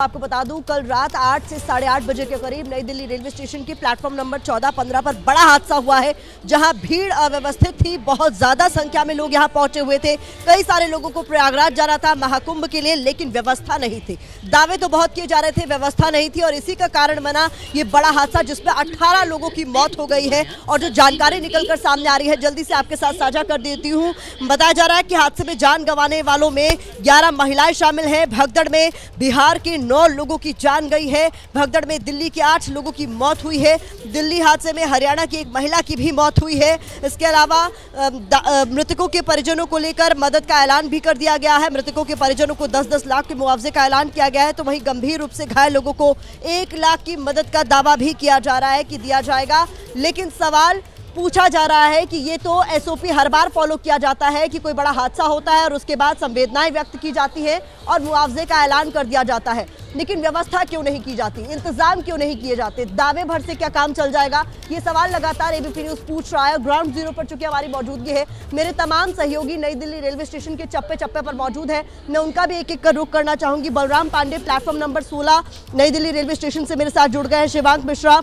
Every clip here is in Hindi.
आपको बता दूं, कल रात 8 से 8:30 बजे के करीब नई दिल्ली रेलवे स्टेशन के प्लेटफॉर्म नंबर 14-15 पर बड़ा हादसा हुआ है, जहां भीड़ अव्यवस्थित थी। बहुत ज्यादा संख्या में लोग यहां पहुंचे हुए थे। कई सारे लोगों को प्रयागराज जाना था महाकुंभ के लिए, लेकिन व्यवस्था नहीं थी। दावे तो बहुत किए जा रहे थे, व्यवस्था नहीं थी और इसी का कारण बना ये बड़ा हादसा, जिसमें 18 लोगों की मौत हो गई है। और जो जानकारी निकलकर सामने आ रही है, जल्दी से आपके साथ साझा कर देती हूँ। बताया जा रहा है कि हादसे में जान गंवाने वालों में 11 महिलाएं शामिल हैं। भगदड़ में बिहार के 9 लोगों की जान गई है। भगदड़ में दिल्ली के 8 लोगों की मौत हुई है। दिल्ली हादसे में हरियाणा की एक महिला की भी मौत हुई है। इसके अलावा मृतकों के परिजनों को लेकर मदद का ऐलान भी कर दिया गया है। मृतकों के परिजनों को 10-10 लाख के मुआवजे का ऐलान किया गया है। तो वहीं गंभीर रूप से घायल लोगों को 1 लाख की मदद का दावा भी किया जा रहा है कि दिया जाएगा। लेकिन सवाल पूछा जा रहा है कि ये तो एसओपी हर बार फॉलो किया जाता है कि कोई बड़ा हादसा होता है और उसके बाद संवेदनाएं व्यक्त की जाती है और मुआवजे का ऐलान कर दिया जाता है, लेकिन व्यवस्था क्यों नहीं की जाती, इंतजाम क्यों नहीं किए जाते, दावे भर से क्या काम चल जाएगा? ये सवाल लगातार एबीपी न्यूज पूछ रहा है। ग्राउंड जीरो पर चूंकि हमारी मौजूदगी है, मेरे तमाम सहयोगी नई दिल्ली रेलवे स्टेशन के चप्पे चप्पे पर मौजूद है। मैं उनका भी एक एक कर रुख करना चाहूंगी। बलराम पांडे प्लेटफॉर्म नंबर 16 नई दिल्ली रेलवे स्टेशन से मेरे साथ जुड़ गए हैं। शिवांक मिश्रा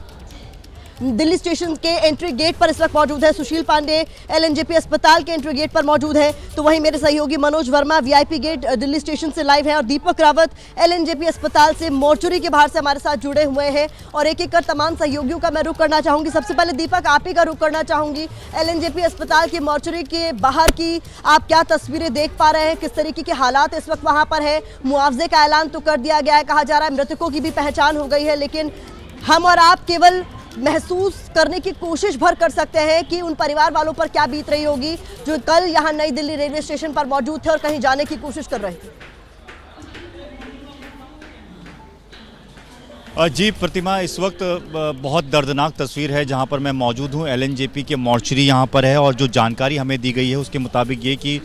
दिल्ली स्टेशन के एंट्री गेट पर इस वक्त मौजूद है। सुशील पांडे एलएनजेपी अस्पताल के एंट्री गेट पर मौजूद है। तो वहीं मेरे सहयोगी Manoj Verma VIP gate Delhi station से लाइव है और दीपक रावत एलएनजेपी अस्पताल से मोर्चरी के बाहर से हमारे साथ जुड़े हुए हैं। और एक एक कर तमाम सहयोगियों का मैं रुख करना चाहूंगी। सबसे पहले दीपक, आप ही का रुख करना चाहूंगी। एलएनजेपी अस्पताल की मोर्चरी के बाहर की आप क्या तस्वीरें देख पा रहे हैं, किस तरीके के हालात इस वक्त वहां पर है? मुआवजे का ऐलान तो कर दिया गया है, कहा जा रहा है मृतकों की भी पहचान हो गई है, लेकिन हम और आप केवल महसूस करने की कोशिश भर कर सकते हैं कि उन परिवार वालों पर क्या बीत रही होगी जो कल यहां नई दिल्ली रेलवे स्टेशन पर मौजूद थे और कहीं जाने की कोशिश कर रहे थे। जी प्रतिमा, इस वक्त बहुत दर्दनाक तस्वीर है जहां पर मैं मौजूद हूं। एलएनजेपी के मोर्चरी यहां पर है और जो जानकारी हमें दी गई है उसके मुताबिक ये कि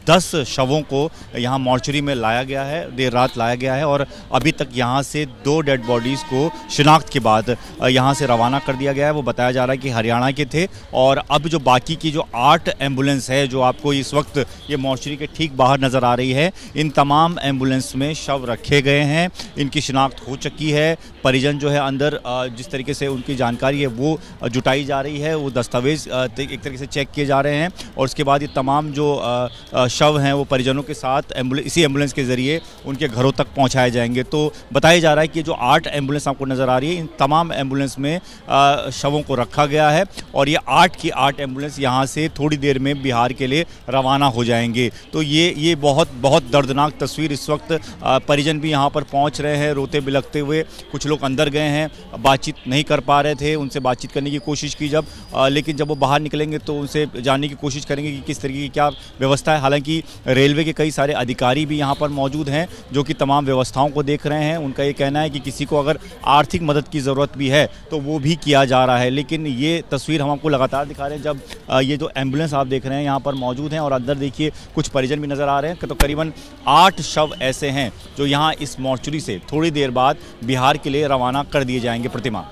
10 शवों को यहां मोर्चरी में लाया गया है, देर रात लाया गया है और अभी तक यहां से 2 डेड बॉडीज़ को शिनाख्त के बाद यहां से रवाना कर दिया गया है। वो बताया जा रहा है कि हरियाणा के थे और अब जो बाकी की जो 8 एम्बुलेंस है जो आपको इस वक्त ये मोर्चरी के ठीक बाहर नज़र आ रही है, इन तमाम एम्बुलेंस में शव रखे गए हैं, इनकी शिनाख्त हो चुकी है। परिजन जो है अंदर जिस तरीके से उनकी जानकारी है वो जुटाई जा रही है, वो दस्तावेज एक तरीके से चेक किए जा रहे हैं और उसके बाद ये तमाम जो शव हैं वो परिजनों के साथ इसी एम्बुलेंस के ज़रिए उनके घरों तक पहुंचाए जाएंगे। तो बताया जा रहा है कि जो 8 एम्बुलेंस आपको नज़र आ रही है, इन तमाम एम्बुलेंस में शवों को रखा गया है और ये 8 की 8 एम्बुलेंस यहाँ से थोड़ी देर में बिहार के लिए रवाना हो जाएंगे। तो ये बहुत दर्दनाक तस्वीर इस वक्त परिजन भी यहाँ पर पहुँच रहे हैं रोते बिलखते हुए। कुछ लोग अंदर गए हैं, बातचीत नहीं कर पा रहे थे, उनसे बातचीत करने की कोशिश की लेकिन जब वो बाहर निकलेंगे तो उनसे जानने की कोशिश करेंगे कि किस तरीके की क्या व्यवस्था है। हालांकि रेलवे के कई सारे अधिकारी भी यहाँ पर मौजूद हैं जो कि तमाम व्यवस्थाओं को देख रहे हैं। उनका ये कहना है कि किसी को अगर आर्थिक मदद की ज़रूरत भी है तो वो भी किया जा रहा है। लेकिन ये तस्वीर हम आपको लगातार दिखा रहे हैं जब ये जो एम्बुलेंस आप देख रहे हैं यहाँ पर मौजूद हैं और अंदर देखिए कुछ परिजन भी नज़र आ रहे हैं। तो करीबन 8 शव ऐसे हैं जो यहाँ इस मोर्चरी से थोड़ी देर बाद बिहार के लिए रवाना कर दिए जाएंगे। प्रतिमा,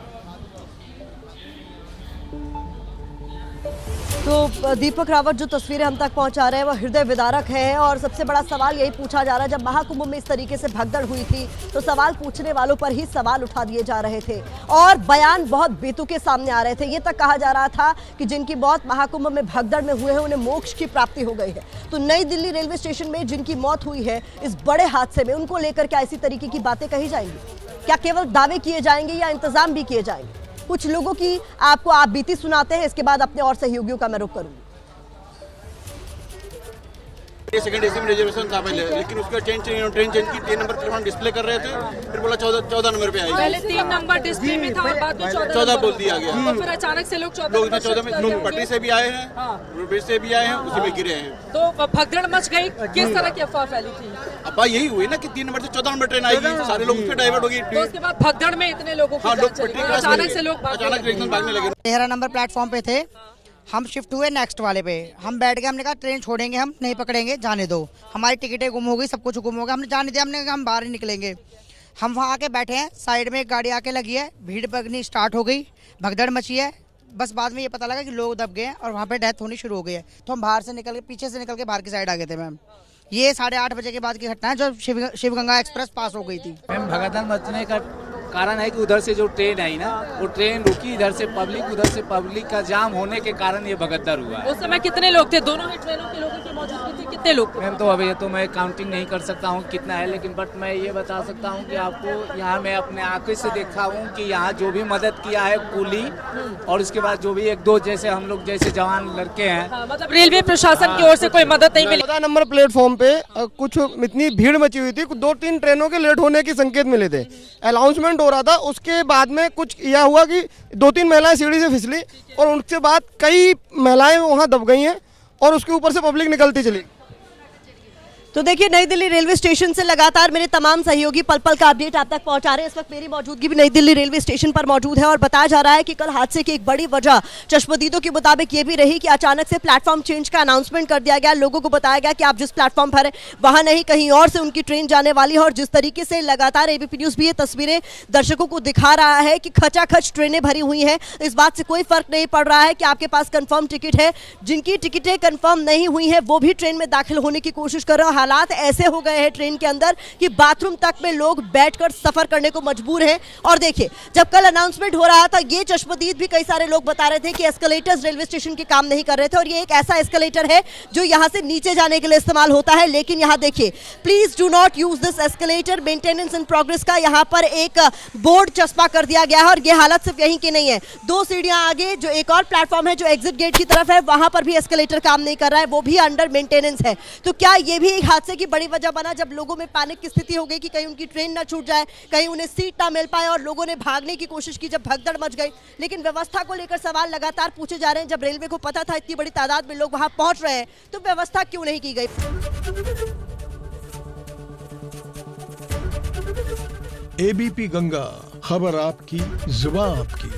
तो दीपक रावत जो तस्वीरें हम तक पहुंचा रहे हैं वो हृदय विदारक है और सबसे बड़ा सवाल यही पूछा जा रहा है, जब महाकुंभ में इस तरीके से भगदड़ हुई थी तो सवाल पूछने वालों पर ही सवाल उठा दिए जा रहे थे और बयान बहुत बेतुके सामने आ रहे थे। ये तक कहा जा रहा था कि जिनकी मौत महाकुंभ में भगदड़ में हुए हैं उन्हें मोक्ष की प्राप्ति हो गई है। तो नई दिल्ली रेलवे स्टेशन में जिनकी मौत हुई है इस बड़े हादसे में, उनको लेकर क्या इसी तरीके की बातें कही जाएंगी? क्या केवल दावे किए जाएंगे या इंतजाम भी किए जाएंगे? कुछ लोगों की आपको आप बीती सुनाते हैं, इसके बाद अपने और सहयोगियों का मैं रुख करूंगी। सेकंड एसी में रिजर्वेशन था पहले, लेकिन उसका ट्रेन चेंज की 3 नंबर प्लेटफॉर्म डिस्प्ले कर रहे थे, फिर बोला 14 नंबर पे आएगी। पहले 3 नंबर डिस्प्ले में था और बाद में 14 बोल दिया गया। तो फिर अचानक से लोग 14 में लोग पटरी से भी आए हैं, रोडवेज से भी आए हैं, उसी में गिरे हैं। तो भगदड़ मच गई। किस तरह की अफवाह फैली थी? अब यही हुई ना कि 3 नंबर से 14 नंबर ट्रेन आएगी, सारे लोग उस पर डाइवर्ट हो गए। तो उसके बाद भगदड़ में इतने लोगों को अचानक से लोग भागने लगे। 13 नंबर प्लेटफॉर्म पे थे, हम शिफ्ट हुए नेक्स्ट वाले पे। हम बैठ गए, हमने कहा ट्रेन छोड़ेंगे, हम नहीं पकड़ेंगे, जाने दो। हमारी टिकटें गुम हो गई, सब कुछ गुम हो गया, हमने जाने दिया, हमने कहा हम बाहर ही निकलेंगे। हम वहाँ आके बैठे हैं, साइड में एक गाड़ी आके लगी है, भीड़ भगनी स्टार्ट हो गई, भगदड़ मची है। बस बाद में ये पता लगा कि लोग दब गए हैं और वहाँ पे डेथ होनी शुरू हो गई है। तो हम बाहर से निकल के, पीछे से निकल के बाहर की साइड आ गए थे मैम। ये 8:30 बजे के बाद की घटना है जब शिवगंगा एक्सप्रेस पास हो गई थी। मैम भगदड़ मचने का कारण है कि उधर से जो ट्रेन आई ना, वो ट्रेन रुकी इधर से पब्लिक का जाम होने के कारण ये भगदड़ हुआ है। उस समय कितने लोग थे? दोनों ही ट्रेनों के लोगों की मौजूदगी थी, कितने लोग थे? मैम तो अभी तो मैं काउंटिंग नहीं कर सकता हूँ कितना है, लेकिन बट मैं ये बता सकता हूँ कि आपको यहाँ मैं अपने आंखें से देखा हूँ कि यहाँ जो भी मदद किया है कुली और उसके बाद जो भी 1-2 जैसे हम लोग जैसे जवान लड़के हैं, हाँ, मतलब रेलवे प्रशासन की ओर से कोई मदद नहीं मिली। 14 नंबर प्लेटफॉर्म पे कुछ इतनी भीड़ मची हुई थी, 2-3 ट्रेनों के लेट होने की संकेत मिले थे, अनाउंसमेंट हो रहा था। उसके बाद में कुछ यह हुआ कि 2-3 महिलाएं सीढ़ी से फिसली और उसके बाद कई महिलाएं वहां दब गई हैं और उसके ऊपर से पब्लिक निकलती चली। तो देखिए, नई दिल्ली रेलवे स्टेशन से लगातार मेरे तमाम सहयोगी पल पल का अपडेट आप तक पहुंचा रहे हैं। इस वक्त मेरी मौजूदगी भी नई दिल्ली रेलवे स्टेशन पर मौजूद है और बताया जा रहा है कि कल हादसे की एक बड़ी वजह चश्मदीदों के मुताबिक ये भी रही कि अचानक से प्लेटफॉर्म चेंज का अनाउंसमेंट कर दिया गया। लोगों को बताया गया कि आप जिस प्लेटफॉर्म पर है वहां नहीं, कहीं और से उनकी ट्रेन जाने वाली है। और जिस तरीके से लगातार एबीपी न्यूज भी ये तस्वीरें दर्शकों को दिखा रहा है कि खचाखच ट्रेनें भरी हुई हैं, इस बात से कोई फर्क नहीं पड़ रहा है कि आपके पास कंफर्म टिकट है। जिनकी टिकटें कंफर्म नहीं हुई है वो भी ट्रेन में दाखिल होने की कोशिश कर रहे हैं। हालात ऐसे हो गए हैं ट्रेन के अंदर कि बाथरूम तक में लोग बैठकर सफर करने को मजबूर हैं। और देखिए, जब कल अनाउंसमेंट हो रहा था ये चश्मदीद भी कई सारे लोग बता रहे थे कि एस्केलेटर्स रेलवे स्टेशन के काम नहीं कर रहे थे और ये एक ऐसा एस्केलेटर है जो यहां से नीचे जाने के लिए इस्तेमाल होता है। लेकिन यहां देखिए, please do not use this escalator, maintenance in progress का यहां पर एक बोर्ड चस्पा कर दिया गया है। और ये हालत सिर्फ यहीं की नहीं है, 2 सीढ़ियां आगे जो एक और प्लेटफॉर्म है जो एग्जिट गेट की तरफ है, वहां पर भी एस्केलेटर काम नहीं कर रहा है, वो भी अंडर मेंटेनेंस है। तो क्या ये भी एक हादसे की बड़ी वजह बना जब लोगों में पैनिक की स्थिति हो गई कि कहीं उनकी ट्रेन ना छूट जाए, कहीं उन्हें सीट ना मिल पाए और लोगों ने भागने की कोशिश की जब भगदड़ मच गई। लेकिन व्यवस्था को लेकर सवाल लगातार पूछे जा रहे हैं। जब रेलवे को पता था इतनी बड़ी तादाद में लोग वहां पहुंच रहे हैं तो व्यवस्था क्यों नहीं की गई? एबीपी गंगा, खबर आपकी, जुबान आपकी।